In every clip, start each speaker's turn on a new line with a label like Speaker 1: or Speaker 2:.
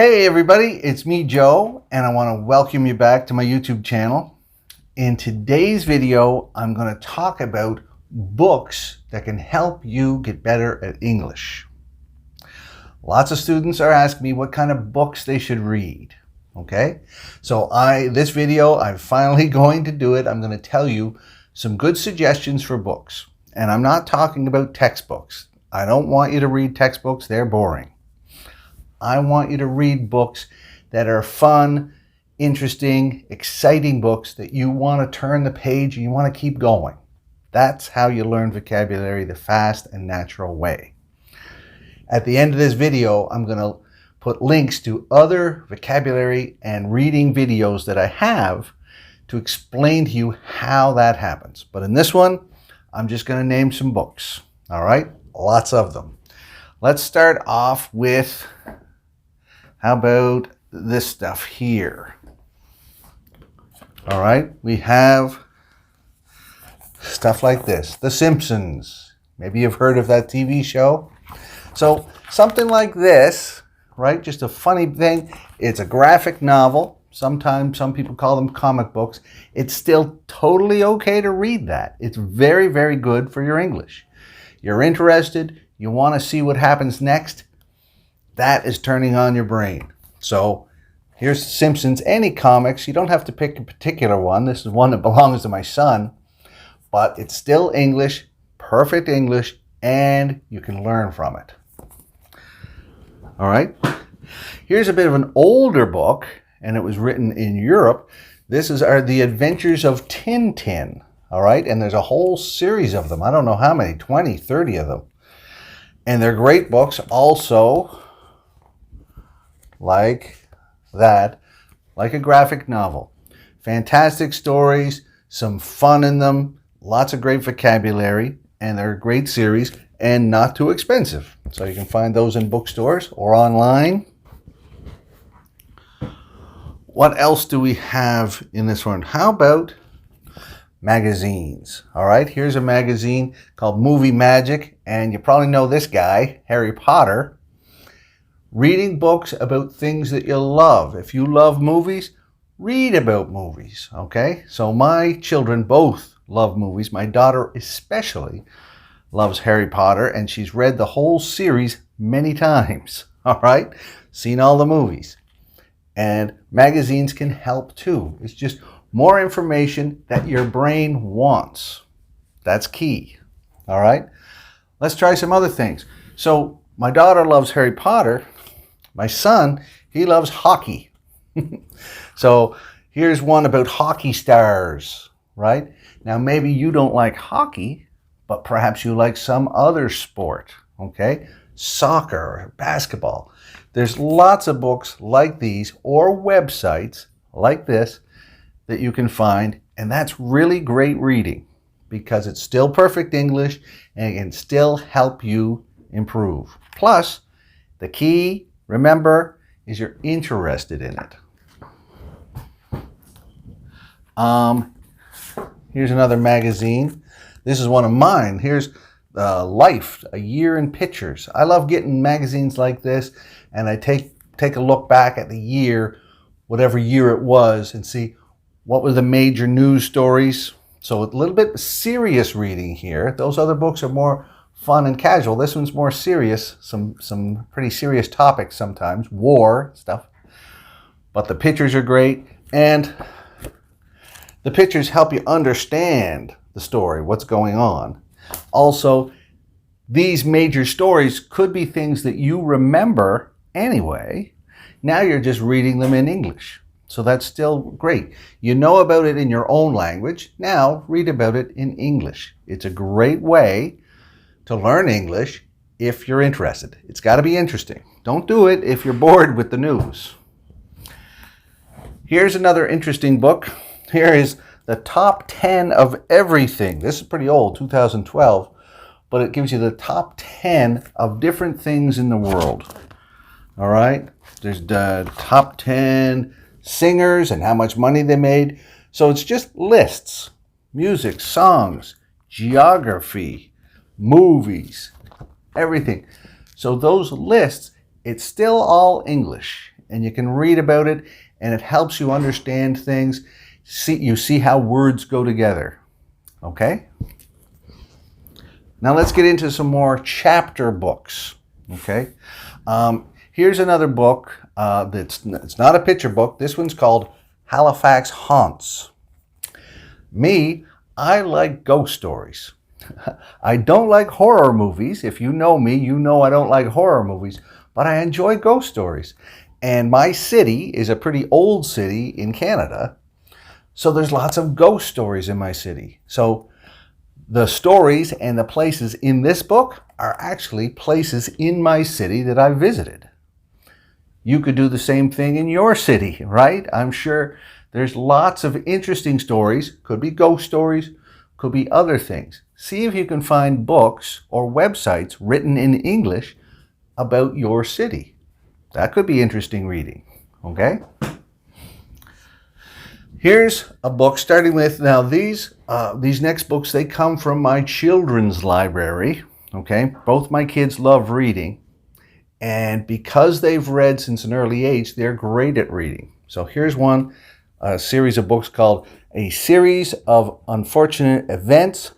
Speaker 1: Hey everybody, it's me Joe, and I want to welcome you back to my YouTube channel. In today's video, I'm going to talk about books that can help you get better at English. Lots of students are asking me what kind of books they should read. Okay, so this video, I'm finally going to do it. I'm going to tell you some good suggestions for books. And I'm not talking about textbooks. I don't want you to read textbooks, they're boring. I want you to read books that are fun, interesting, exciting books that you want to turn the page and you want to keep going. That's how you learn vocabulary the fast and natural way. At the end of this video, I'm going to put links to other vocabulary and reading videos that I have to explain to you how that happens. But in this one, I'm just going to name some books. All right? Lots of them. Let's start off with, how about this stuff here? All right, we have stuff like this. The Simpsons. Maybe you've heard of that TV show. So something like this, right? Just a funny thing. It's a graphic novel. Sometimes some people call them comic books. It's still totally okay to read that. It's very, very good for your English. You're interested. You want to see what happens next. That is turning on your brain. So here's Simpsons. Any comics, you don't have to pick a particular one. This is one that belongs to my son, but it's still English, perfect English, and you can learn from it. All right. Here's a bit of an older book, and it was written in Europe. This is The Adventures of TINTIN. All right. And there's a whole series of them. I don't know how many, 20, 30 of them. And they're great books also. Like that, like a graphic novel. Fantastic stories, some fun in them, lots of great vocabulary, and they're a great series and not too expensive. So you can find those in bookstores or online. What else do we have in this one? How about magazines? All right, here's a magazine called Movie Magic, and you probably know this guy, Harry Potter. Reading books about things that you love. If you love movies, read about movies, okay? So my children both love movies. My daughter especially loves Harry Potter, and she's read the whole series many times, all right? Seen all the movies. And magazines can help too. It's just more information that your brain wants. That's key, all right? Let's try some other things. So my daughter loves Harry Potter. My son, he loves hockey. So here's one about hockey stars, right? Now maybe you don't like hockey, but perhaps you like some other sport, okay? Soccer, basketball. There's lots of books like these or websites like this that you can find, and that's really great reading because it's still perfect English and it can still help you improve. Plus, the key, remember, is you're interested in it. Here's another magazine. This is one of mine. Here's Life, a Year in Pictures. I love getting magazines like this, and I take a look back at the year, whatever year it was, and see what were the major news stories. So a little bit serious reading here. Those other books are more fun and casual. This one's more serious, some pretty serious topics sometimes, war stuff. But the pictures are great, and the pictures help you understand the story, what's going on. Also, these major stories could be things that you remember anyway. Now you're just reading them in English. So that's still great. You know about it in your own language. Now read about it in English. It's a great way to learn English if you're interested. It's got to be interesting. Don't do it if you're bored with the news. Here's another interesting book. Here is the top 10 of everything. This is pretty old, 2012, but it gives you the top 10 of different things in the world. All right? There's the top 10 singers and how much money they made. So it's just lists, music, songs, geography, movies, everything. So those lists, it's still all English. and you can read about it, and it helps you understand things. You see how words go together. Okay? Now let's get into some more chapter books. Okay? Here's another book it's not a picture book. This one's called Halifax Haunts. Me, I like ghost stories. I don't like horror movies. If you know me, you know I don't like horror movies, but I enjoy ghost stories. And my city is a pretty old city in Canada, so there's lots of ghost stories in my city. So the stories and the places in this book are actually places in my city that I visited. You could do the same thing in your city, right? I'm sure there's lots of interesting stories. Could be ghost stories, could be other things. See if you can find books or websites written in English about your city. That could be interesting reading, okay? Here's a book starting with, now these next books, they come from my children's library, okay? Both my kids love reading, and because they've read since an early age, they're great at reading. So here's one, a series of books called A Series of Unfortunate Events,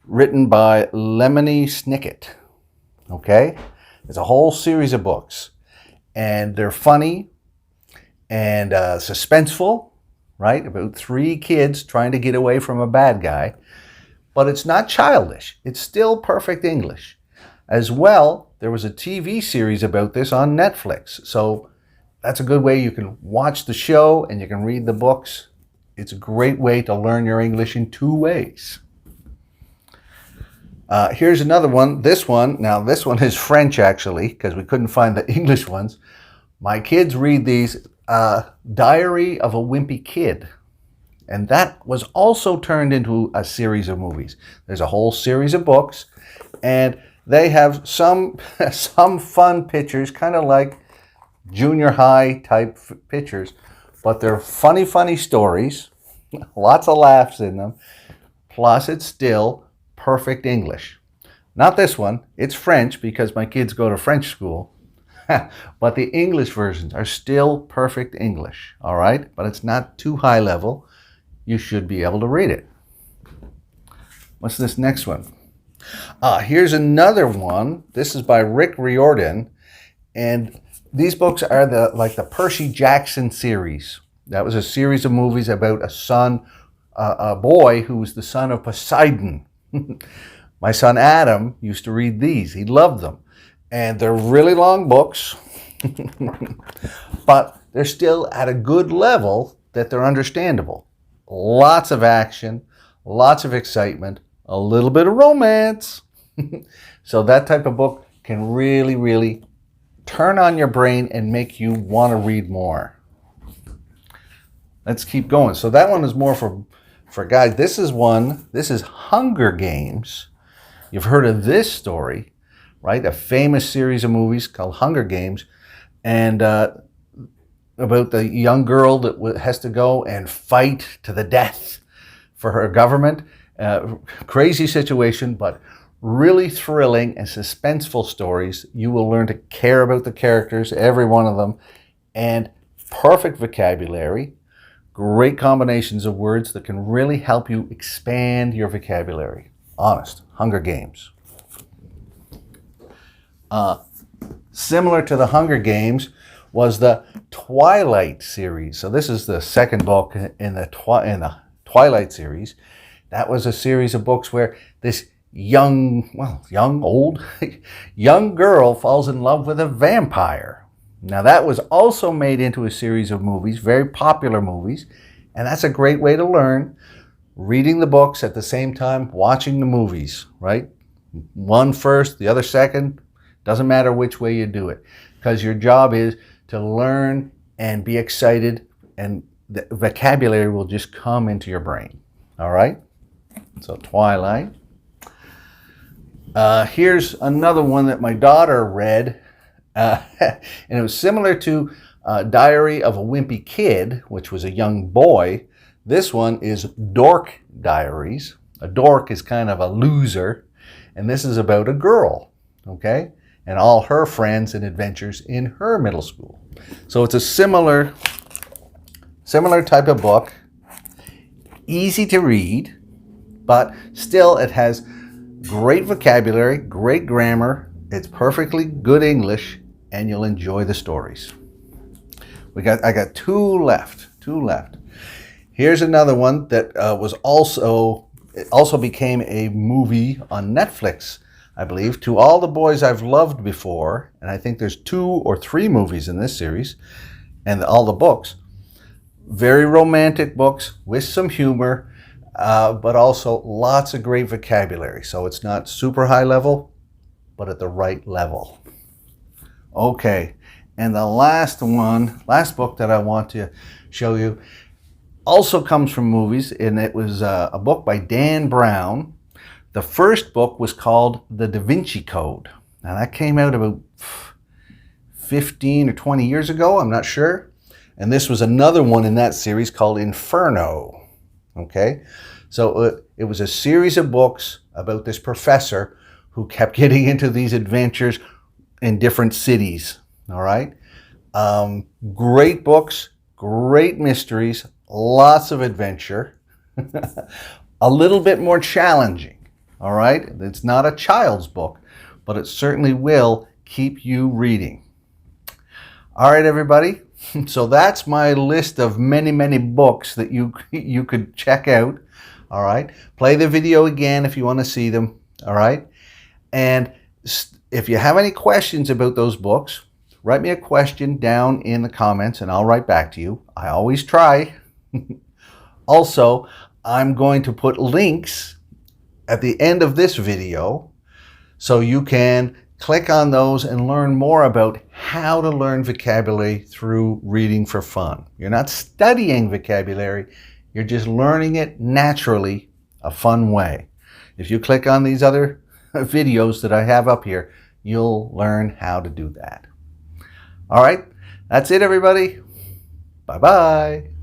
Speaker 1: written by Lemony Snicket, okay? It's a whole series of books, and they're funny and suspenseful, right? About 3 kids trying to get away from a bad guy, but it's not childish. It's still perfect English. As well, there was a TV series about this on Netflix, so that's a good way. You can watch the show and you can read the books. It's a great way to learn your English in 2 ways. Here's another one. This one is French actually, because we couldn't find the English ones. My kids read these, Diary of a Wimpy Kid. And that was also turned into a series of movies. There's a whole series of books, and they have some fun pictures, kind of like junior high type pictures, but they're funny stories, lots of laughs in them, plus it's still perfect English. Not this one, it's French because my kids go to French school, but the English versions are still perfect English, all right? But it's not too high level. You should be able to read it. What's this next one? Here's another one. This is by Rick Riordan, and these books are the Percy Jackson series. That was a series of movies about a boy who was the son of Poseidon. My son Adam used to read these. He loved them. And they're really long books, but they're still at a good level that they're understandable. Lots of action, lots of excitement, a little bit of romance. So that type of book can really, really turn on your brain and make you want to read more. Let's keep going. So that one is more for guys. This is Hunger Games. You've heard of this story, right? A famous series of movies called Hunger Games, and about the young girl that has to go and fight to the death for her government. Crazy situation, but really thrilling and suspenseful stories. You will learn to care about the characters, every one of them, and perfect vocabulary. Great combinations of words that can really help you expand your vocabulary. Honest, Hunger Games. Similar to the Hunger Games was the Twilight Series. So this is the second book in the Twilight Series. That was a series of books where this young girl falls in love with a vampire. Now that was also made into a series of movies, very popular movies, and that's a great way to learn. Reading the books at the same time, watching the movies, right? One first, the other second. Doesn't matter which way you do it, because your job is to learn and be excited, and the vocabulary will just come into your brain. All right? So Twilight. Here's another one that my daughter read, and it was similar to Diary of a Wimpy Kid, which was a young boy. This one is Dork Diaries. A dork is kind of a loser, and this is about a girl, okay? And all her friends and adventures in her middle school. So it's a similar type of book, easy to read, but still it has great vocabulary, great grammar, it's perfectly good English, and you'll enjoy the stories. I got two left. Here's another one that also became a movie on Netflix, I believe. To All the Boys I've Loved Before, and I think there's 2 or 3 movies in this series, and all the books. Very romantic books with some humor, but also lots of great vocabulary. So it's not super high level, but at the right level. Okay, and the last book that I want to show you also comes from movies, and it was a book by Dan Brown. The first book was called The DaVinci Code. Now that came out about 15 or 20 years ago, I'm not sure. And this was another one in that series called Inferno. Okay, so it was a series of books about this professor who kept getting into these adventures in different cities. All right, great books, great mysteries, lots of adventure, a little bit more challenging. All right, it's not a child's book, but it certainly will keep you reading. All right, everybody. So that's my list of many books that you could check out. All right, play the video again if you want to see them. All right, and if you have any questions about those books, write me a question down in the comments and I'll write back to you. I always try. Also, I'm going to put links at the end of this video so you can click on those and learn more about how to learn vocabulary through reading for fun. You're not studying vocabulary, you're just learning it naturally, a fun way. If you click on these other videos that I have up here, you'll learn how to do that. All right, that's it, everybody. Bye-bye.